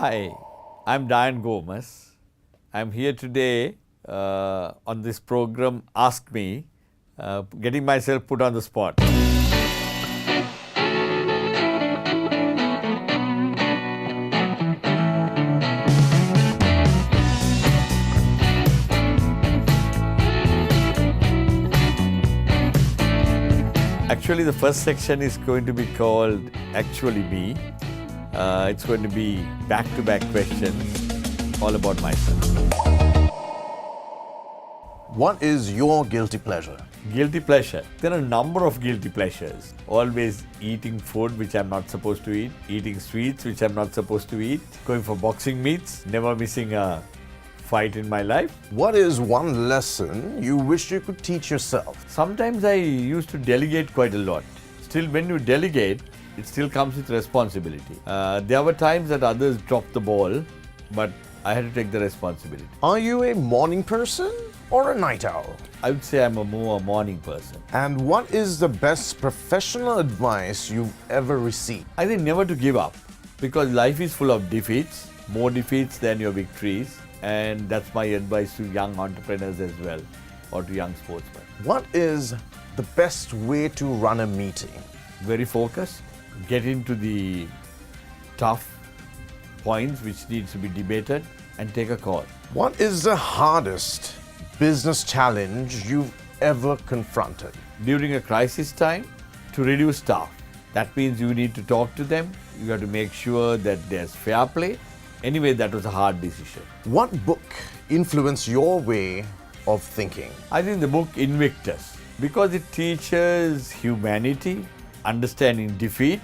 Hi, I'm Dian Gomes. I'm here today on this program, Ask Me, getting myself put on the spot. Actually, the first section is going to be called Actually Me. It's going to be back-to-back questions all about myself. What is your guilty pleasure? Guilty pleasure. There are a number of guilty pleasures. Always eating food which I'm not supposed to eat, eating sweets which I'm not supposed to eat, going for boxing meets, never missing a fight in my life. What is one lesson you wish you could teach yourself? Sometimes I used to delegate quite a lot. Still, when you delegate, it still comes with responsibility. There were times that others dropped the ball, but I had to take the responsibility. Are you a morning person or a night owl? I would say I'm a more morning person. And what is the best professional advice you've ever received? I think never to give up, because life is full of defeats, more defeats than your victories, and that's my advice to young entrepreneurs as well, or to young sportsmen. What is the best way to run a meeting? Very focused, get into the tough points which needs to be debated, and take a call. What is the hardest business challenge you've ever confronted? During a crisis time, to reduce staff. That means you need to talk to them, you have to make sure that there's fair play. Anyway, that was a hard decision. What book influenced your way of thinking? I think the book Invictus, because it teaches humanity, understanding defeat,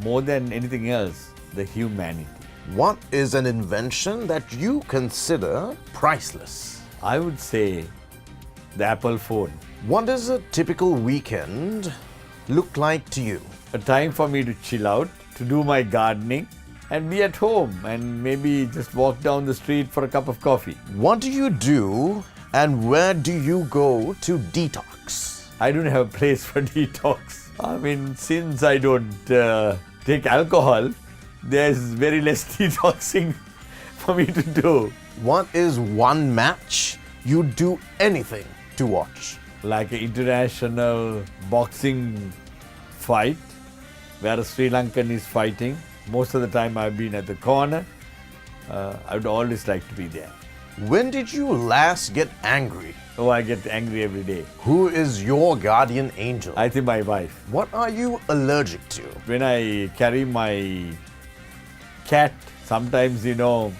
more than anything else, the humanity. What is an invention that you consider priceless? I would say the Apple phone. What does a typical weekend look like to you? A time for me to chill out, to do my gardening, and be at home, and maybe just walk down the street for a cup of coffee. What do you do and where do you go to detox? I don't have a place for detox. I mean, since I don't take alcohol, there's very less detoxing for me to do. What is one match you'd do anything to watch? Like an international boxing fight where a Sri Lankan is fighting. Most of the time I've been at the corner. I would always like to be there. When did you last get angry? Oh, I get angry every day. Who is your guardian angel? I think my wife. What are you allergic to? When I carry my cat, sometimes, I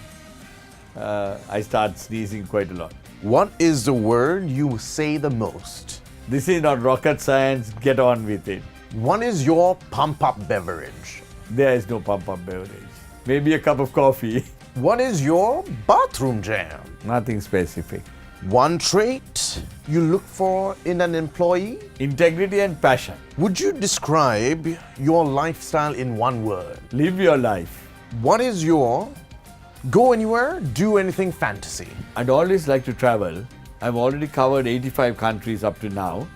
start sneezing quite a lot. What is the word you say the most? This is not rocket science, get on with it. What is your pump-up beverage? There is no pump-up beverage. Maybe a cup of coffee. What is your bathroom jam? Nothing specific. One trait you look for in an employee? Integrity and passion. Would you describe your lifestyle in one word? Live your life. What is your go anywhere, do anything fantasy? I'd always like to travel. I've already covered 85 countries up to now,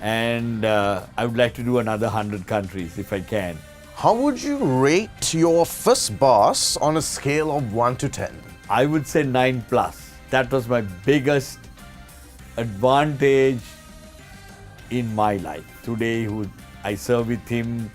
and I would like to do another 100 countries if I can. How would you rate your first boss on a scale of 1 to 10? I would say 9+. That was my biggest advantage in my life. Today, I serve with him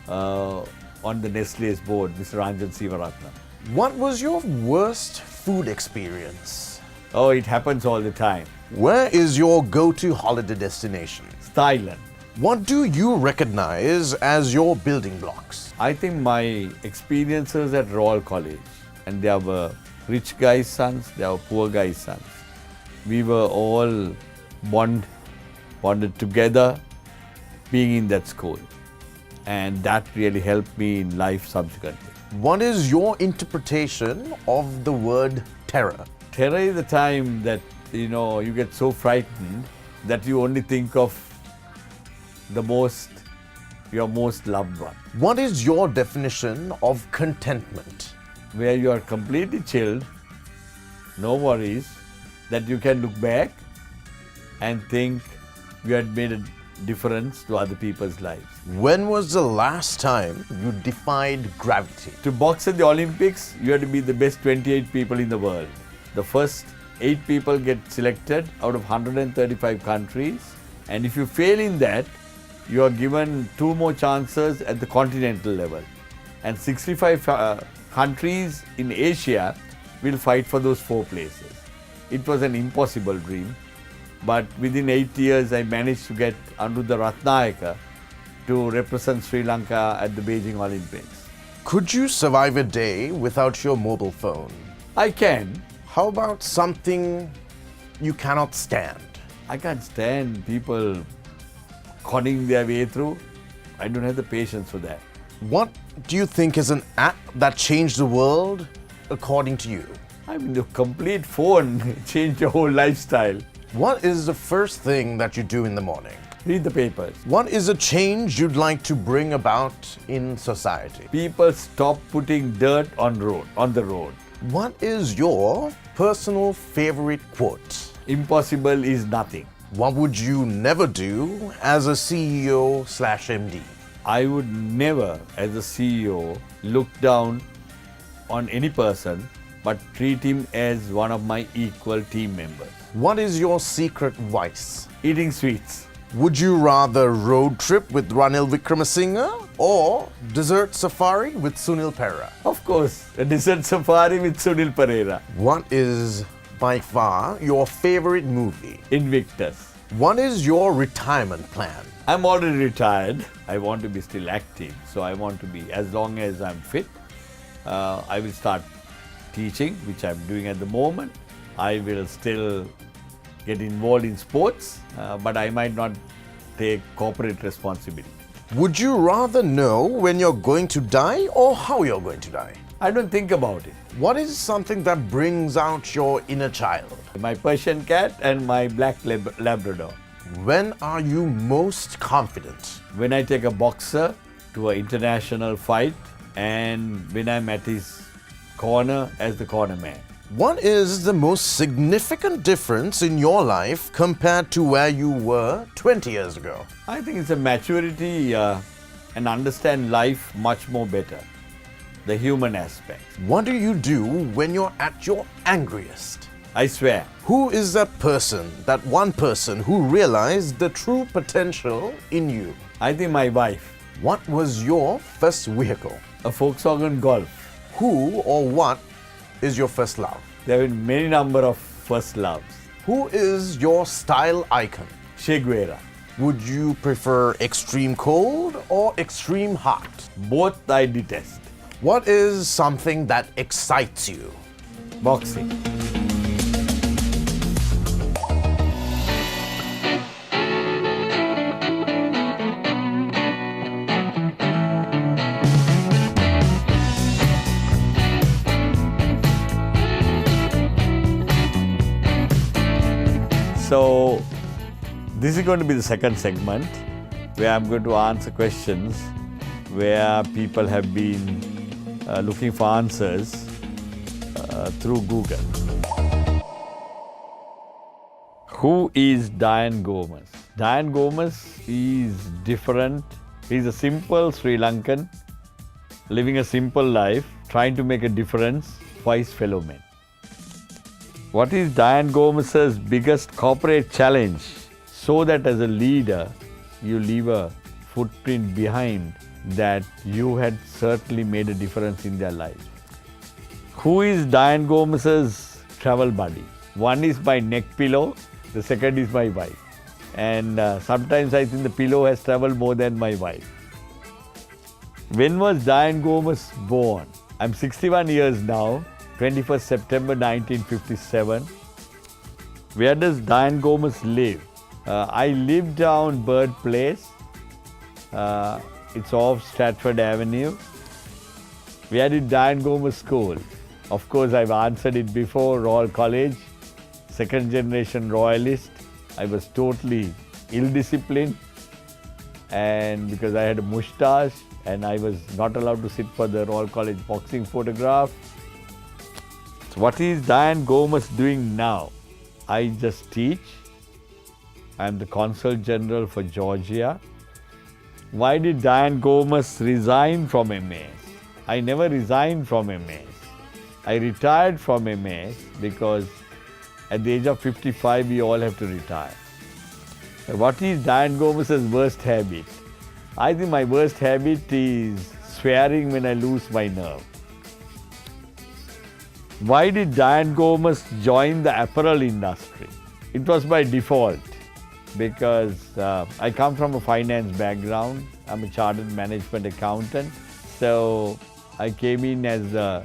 on the Nestle's board, Mr. Ranjan Sivaratnam. What was your worst food experience? Oh, it happens all the time. Where is your go-to holiday destination? Thailand. What do you recognize as your building blocks? I think my experiences at Royal College, and there were rich guys' sons, there were poor guys' sons. We were all bonded together being in that school, and that really helped me in life subsequently. What is your interpretation of the word terror? Terror is the time that you get so frightened that you only think of your most loved one. What is your definition of contentment? Where you are completely chilled, no worries, that you can look back and think you had made a difference to other people's lives. When was the last time you defied gravity? To box at the Olympics, you have to be the best 28 people in the world. The first 8 people get selected out of 135 countries, and if you fail in that, you are given 2 more chances at the continental level. And 65 countries in Asia will fight for those 4 places. It was an impossible dream, but within 8 years I managed to get Anuruddha Ratnayaka to represent Sri Lanka at the Beijing Olympics. Could you survive a day without your mobile phone? I can. How about something you cannot stand? I can't stand people conning their way through. I don't have the patience for that. What do you think is an app that changed the world according to you? I mean, the complete phone changed your whole lifestyle. What is the first thing that you do in the morning? Read the papers. What is a change you'd like to bring about in society? People stop putting dirt on the road. What is your personal favorite quote? Impossible is nothing. What would you never do as a CEO/MD? I would never, as a CEO, look down on any person but treat him as one of my equal team members. What is your secret vice? Eating sweets. Would you rather road trip with Ranil Wickramasinghe or desert safari with Sunil Perera? Of course, a desert safari with Sunil Perera. What is by far your favorite movie? Invictus. What is your retirement plan? I'm already retired. I want to be still active. So I want to be, as long as I'm fit, I will start teaching, which I'm doing at the moment. I will still get involved in sports, but I might not take corporate responsibility. Would you rather know when you're going to die or how you're going to die? I don't think about it. What is something that brings out your inner child? My Persian cat and my black Labrador. When are you most confident? When I take a boxer to an international fight and when I'm at his corner as the corner man. What is the most significant difference in your life compared to where you were 20 years ago? I think it's a maturity and understand life much more better. The human aspect. What do you do when you're at your angriest? I swear. Who is that one person who realized the true potential in you? I think my wife. What was your first vehicle? A Volkswagen Golf. Who or what is your first love? There have been many number of first loves. Who is your style icon? Che Guevara. Would you prefer extreme cold or extreme hot? Both I detest. What is something that excites you? Boxing. So, this is going to be the second segment where I'm going to answer questions where people have been looking for answers through Google. Who is Dian Gomes? Dian Gomes is different. He's a simple Sri Lankan, living a simple life, trying to make a difference for his fellow men. What is Dian Gomez's biggest corporate challenge? So that as a leader, you leave a footprint behind that you had certainly made a difference in their life. Who is Dian Gomez's travel buddy? One is my neck pillow, the second is my wife. And sometimes I think the pillow has traveled more than my wife. When was Dian Gomes born? I'm 61 years now, 21st September 1957. Where does Dian Gomes live? I live down Bird Place. It's off Stratford Avenue. Where did Dian Gomes school? Of course, I've answered it before. Royal College, second generation royalist. I was totally ill-disciplined, and because I had a moustache and I was not allowed to sit for the Royal College boxing photograph. So what is Dian Gomes doing now? I just teach I'm the Consul General for Georgia. Why did Dian Gomes resign from MAS? I never resigned from MAS. I retired from MAS because at the age of 55, we all have to retire. What is Dian Gomez's worst habit? I think my worst habit is swearing when I lose my nerve. Why did Dian Gomes join the apparel industry? It was by default because I come from a finance background. I'm a chartered management accountant. So I came in as a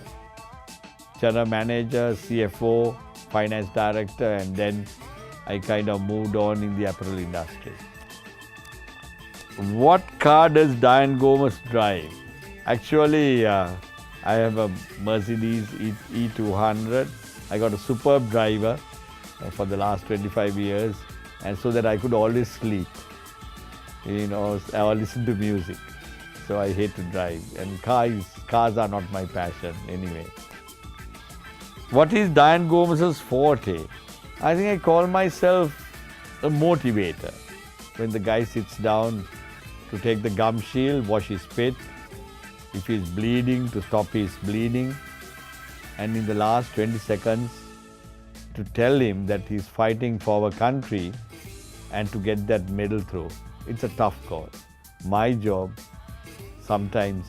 general manager, CFO, finance director, and then I kind of moved on in the apparel industry. What car does Dian Gomes drive? Actually, I have a Mercedes E200. I got a superb driver for the last 25 years, and so that I could always sleep, or listen to music. So I hate to drive, and cars are not my passion anyway. What is Dian Gomez's forte? I think I call myself a motivator. When the guy sits down to take the gum shield, wash his spit, if he's bleeding, to stop his bleeding, and in the last 20 seconds to tell him that he's fighting for our country and to get that medal through. It's a tough call. My job sometimes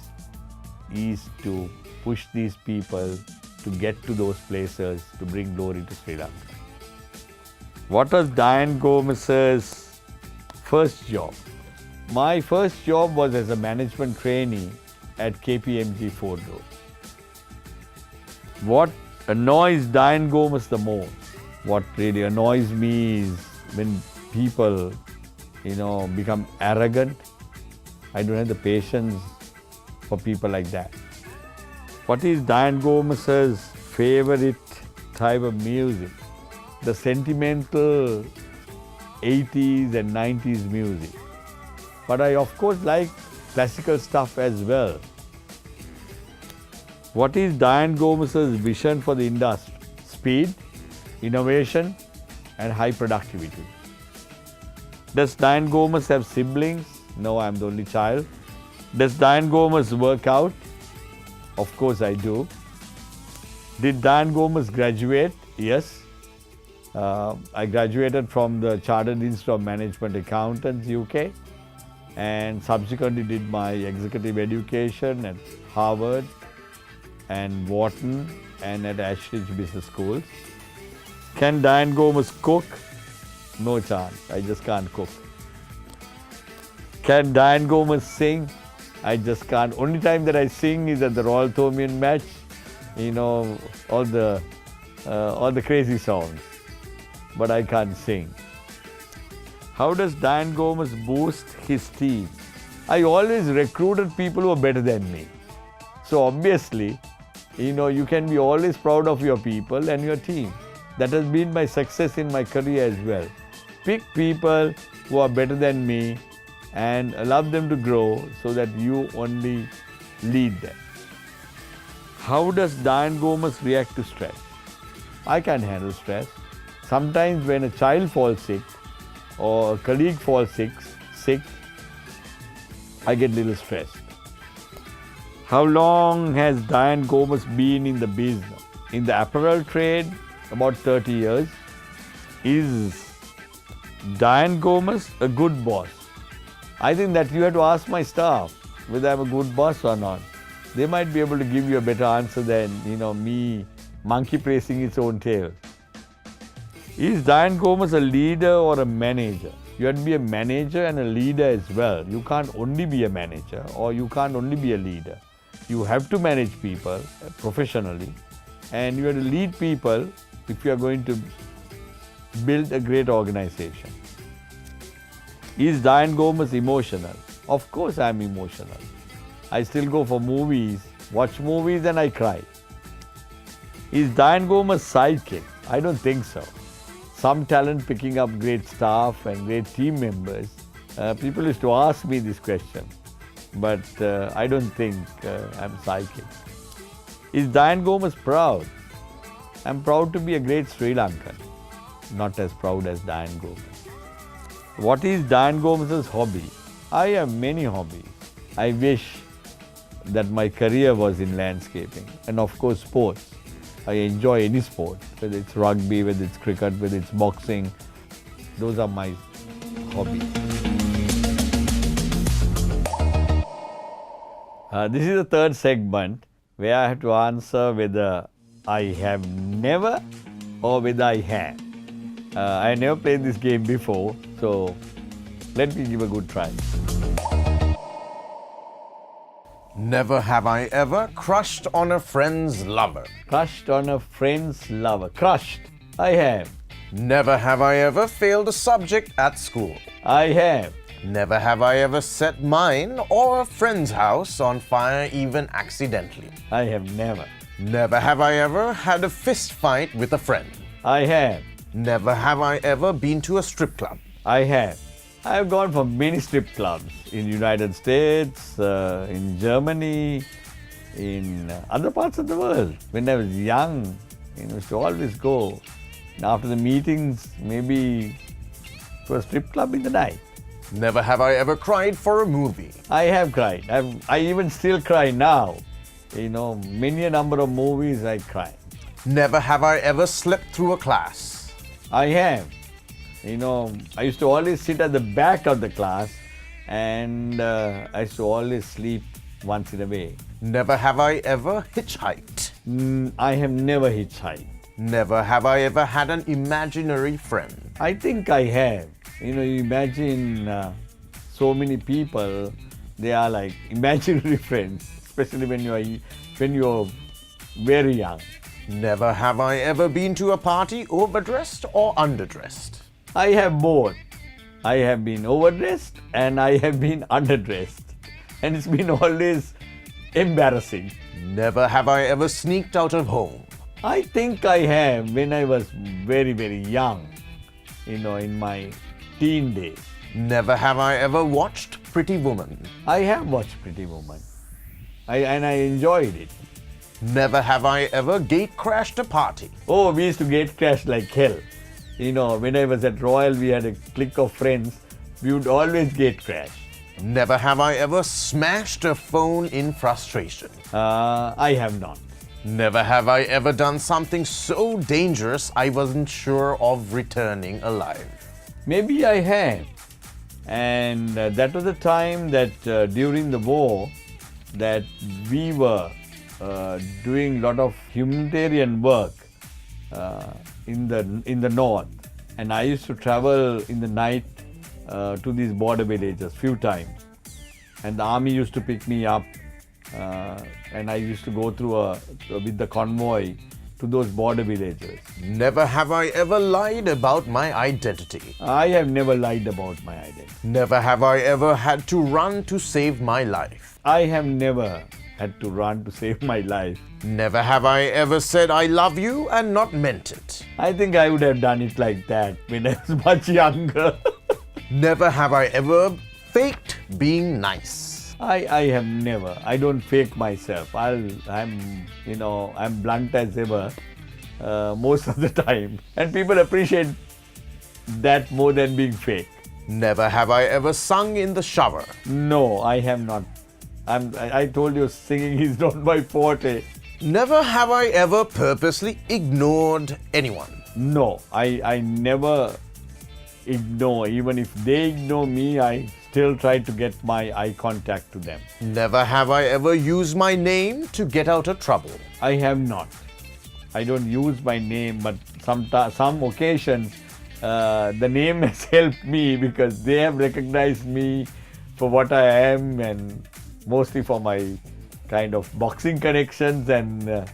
is to push these people to get to those places to bring glory to Sri Lanka. What was Dian Gomez's first job? My first job was as a management trainee at KPMG Ford Road. What annoys Dian Gomes the most? What really annoys me is when people, become arrogant. I don't have the patience for people like that. What is Dian Gomez's favorite type of music? The sentimental 80s and 90s music. But I of course like classical stuff as well. What is Dian Gomez's vision for the industry? Speed, innovation, and high productivity. Does Dian Gomes have siblings? No, I'm the only child. Does Dian Gomes work out? Of course I do. Did Dian Gomes graduate? Yes. I graduated from the Chartered Institute of Management Accountants, UK, and subsequently did my executive education at Harvard and Wharton and at Ashridge Business Schools. Can Dian Gomes cook? No chance. I just can't cook. Can Dian Gomes sing? I just can't. Only time that I sing is at the Royal Thomaian match. All the crazy songs. But I can't sing. How does Dian Gomes boost his team? I always recruited people who are better than me. So obviously, you can be always proud of your people and your team. That has been my success in my career as well. Pick people who are better than me and allow them to grow so that you only lead them. How does Dian Gomes react to stress? I can't handle stress. Sometimes when a child falls sick or a colleague falls sick, I get a little stressed. How long has Dian Gomes been in the business? In the apparel trade, about 30 years. Is Dian Gomes a good boss? I think that you have to ask my staff whether I'm a good boss or not. They might be able to give you a better answer than, me monkey praising its own tail. Is Dian Gomes a leader or a manager? You have to be a manager and a leader as well. You can't only be a manager or you can't only be a leader. You have to manage people professionally and you have to lead people if you are going to build a great organization. Is Dian Gomes emotional? Of course I am emotional. I still go for movies, watch movies and I cry. Is Dian Gomes psychic? I don't think so. Some talent picking up great staff and great team members. People used to ask me this question, but I don't think I'm psychic. Is Dian Gomes proud? I'm proud to be a great Sri Lankan, not as proud as Dian Gomes. What is Dian Gomez's hobby? I have many hobbies. I wish that my career was in landscaping and of course sports. I enjoy any sport, whether it's rugby, whether it's cricket, whether it's boxing. Those are my hobbies. This is the third segment where I have to answer whether I have never or whether I have. I never played this game before, so let me give a good try. Never have I ever crushed on a friend's lover. Crushed on a friend's lover. Crushed. I have. Never have I ever failed a subject at school. I have. Never have I ever set mine or a friend's house on fire even accidentally. I have never. Never have I ever had a fist fight with a friend. I have. Never have I ever been to a strip club. I have. I have gone for many strip clubs in United States, in Germany, in other parts of the world. When I was young, I used to always go. And after the meetings, maybe to a strip club in the night. Never have I ever cried for a movie. I have cried. I even still cry now. Many a number of movies I cry. Never have I ever slept through a class. I have. I used to always sit at the back of the class and I used to always sleep once in a way. Never have I ever hitchhiked. I have never hitchhiked. Never have I ever had an imaginary friend. I think I have. You imagine so many people, they are like imaginary friends, especially when you're very young. Never have I ever been to a party overdressed or underdressed. I have both. I have been overdressed and I have been underdressed. And it's been always embarrassing. Never have I ever sneaked out of home. I think I have when I was very, very young, in my teen days. Never have I ever watched Pretty Woman. I have watched Pretty Woman. And I enjoyed it. Never have I ever gate crashed a party. Oh, we used to gate crash like hell. When I was at Royal, we had a clique of friends. We would always gate crash. Never have I ever smashed a phone in frustration. I have not. Never have I ever done something so dangerous I wasn't sure of returning alive. Maybe I have. And that was the time that during the war that we were doing a lot of humanitarian work in the north. And I used to travel in the night to these border villages few times. And the army used to pick me up and I used to go through with the convoy to those border villages. Never have I ever lied about my identity. I have never lied about my identity. Never have I ever had to run to save my life. I have never had to run to save my life. Never have I ever said I love you and not meant it. I think I would have done it like that when I was much younger. Never have I ever faked being nice. I have never. I don't fake myself. I'm blunt as ever most of the time. And people appreciate that more than being fake. Never have I ever sung in the shower. No, I have not. I told you singing is not my forte. Never have I ever purposely ignored anyone. No, I never ignore. Even if they ignore me, I still try to get my eye contact to them. Never have I ever used my name to get out of trouble. I have not. I don't use my name, but some occasions the name has helped me because they have recognized me for what I am and mostly for my kind of boxing connections and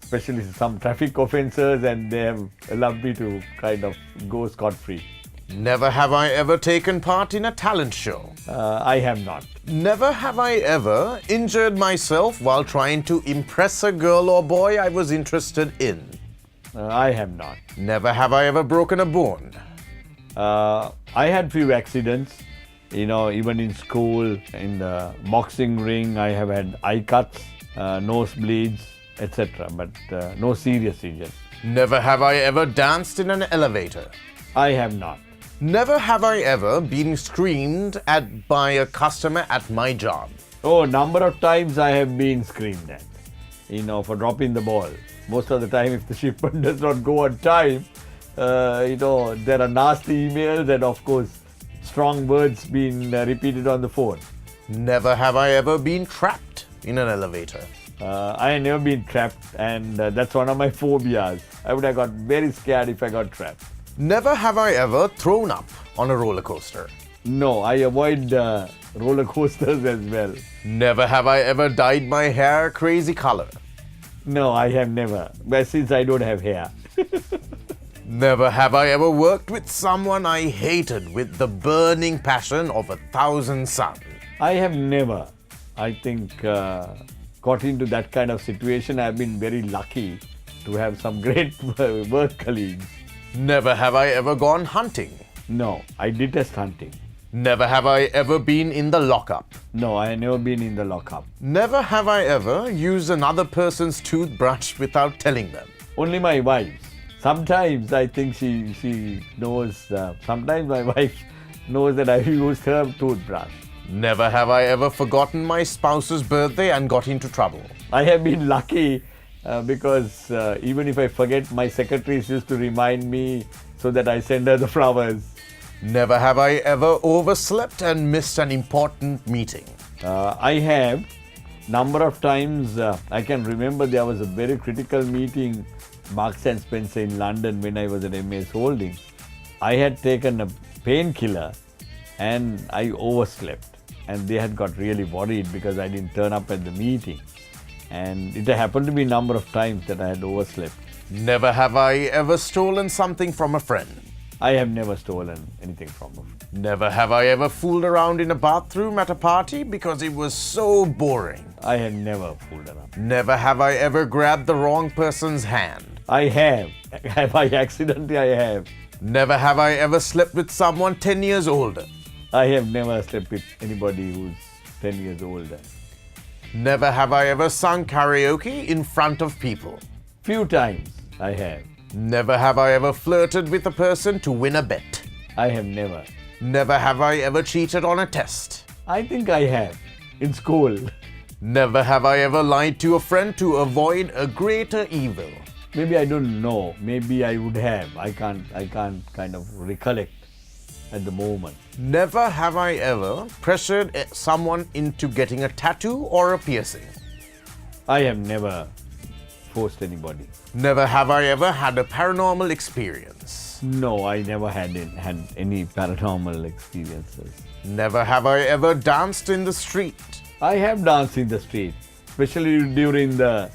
especially some traffic offences, and they have allowed me to kind of go scot-free. Never have I ever taken part in a talent show. I have not. Never have I ever injured myself while trying to impress a girl or boy I was interested in. I have not. Never have I ever broken a bone. I had few accidents. Even in school, in the boxing ring, I have had eye cuts, nosebleeds, etc. But no serious injuries. Never have I ever danced in an elevator. I have not. Never have I ever been screamed at by a customer at my job. Oh, number of times I have been screamed at, for dropping the ball. Most of the time, if the shipment does not go on time, there are nasty emails and, of course, strong words being repeated on the phone. Never have I ever been trapped in an elevator. I have never been trapped, and that's one of my phobias. I would have got very scared if I got trapped. Never have I ever thrown up on a roller coaster. No, I avoid roller coasters as well. Never have I ever dyed my hair crazy color. No, I have never, but since I don't have hair. Never have I ever worked with someone I hated with the burning passion of 1,000 suns. I have never, I think, got into that kind of situation. I've been very lucky to have some great work colleagues. Never have I ever gone hunting. No, I detest hunting. Never have I ever been in the lockup. No, I have never been in the lockup. Never have I ever used another person's toothbrush without telling them. Only my wife. Sometimes I think she knows, sometimes my wife knows that I used her toothbrush. Never have I ever forgotten my spouse's birthday and got into trouble. I have been lucky because even if I forget, my secretaries used to remind me so that I send her the flowers. Never have I ever overslept and missed an important meeting. I have. Number of times I can remember there was a very critical meeting, Marks and Spencer in London when I was at MS Holdings. I had taken a painkiller and I overslept. And they had got really worried because I didn't turn up at the meeting. And it happened to be a number of times that I had overslept. Never have I ever stolen something from a friend. I have never stolen anything from them. Never have I ever fooled around in a bathroom at a party because it was so boring. I have never fooled around. Never have I ever grabbed the wrong person's hand. I have. By accident, I have. Never have I ever slept with someone 10 years older. I have never slept with anybody who's 10 years older. Never have I ever sung karaoke in front of people. Few times I have. Never have I ever flirted with a person to win a bet. I have never. Never have I ever cheated on a test. I think I have. In school. Never have I ever lied to a friend to avoid a greater evil. Maybe I don't know. Maybe I would have. I can't kind of recollect at the moment. Never have I ever pressured someone into getting a tattoo or a piercing. I have never forced anybody. Never have I ever had a paranormal experience. No, I never had any paranormal experiences. Never have I ever danced in the street. I have danced in the street, especially during the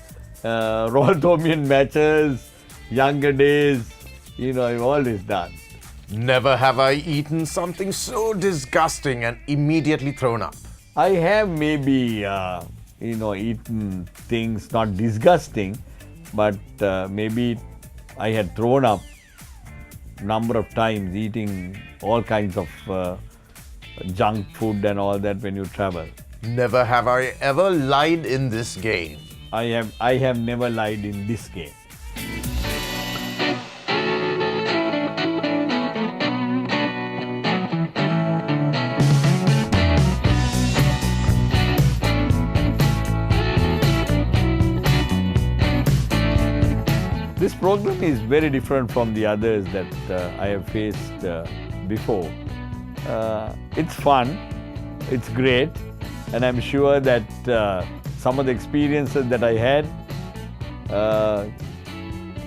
Royal Tomian matches, younger days. I've always danced. Never have I eaten something so disgusting and immediately thrown up. I have maybe, eaten things not disgusting, but maybe I had thrown up number of times eating all kinds of junk food and all that when you travel. Never have I ever lied in this game. I have never lied in this game. This program is very different from the others that I have faced before. It's fun, it's great, and I'm sure that some of the experiences that I had,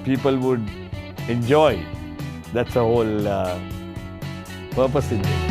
people would enjoy. That's the whole purpose in it.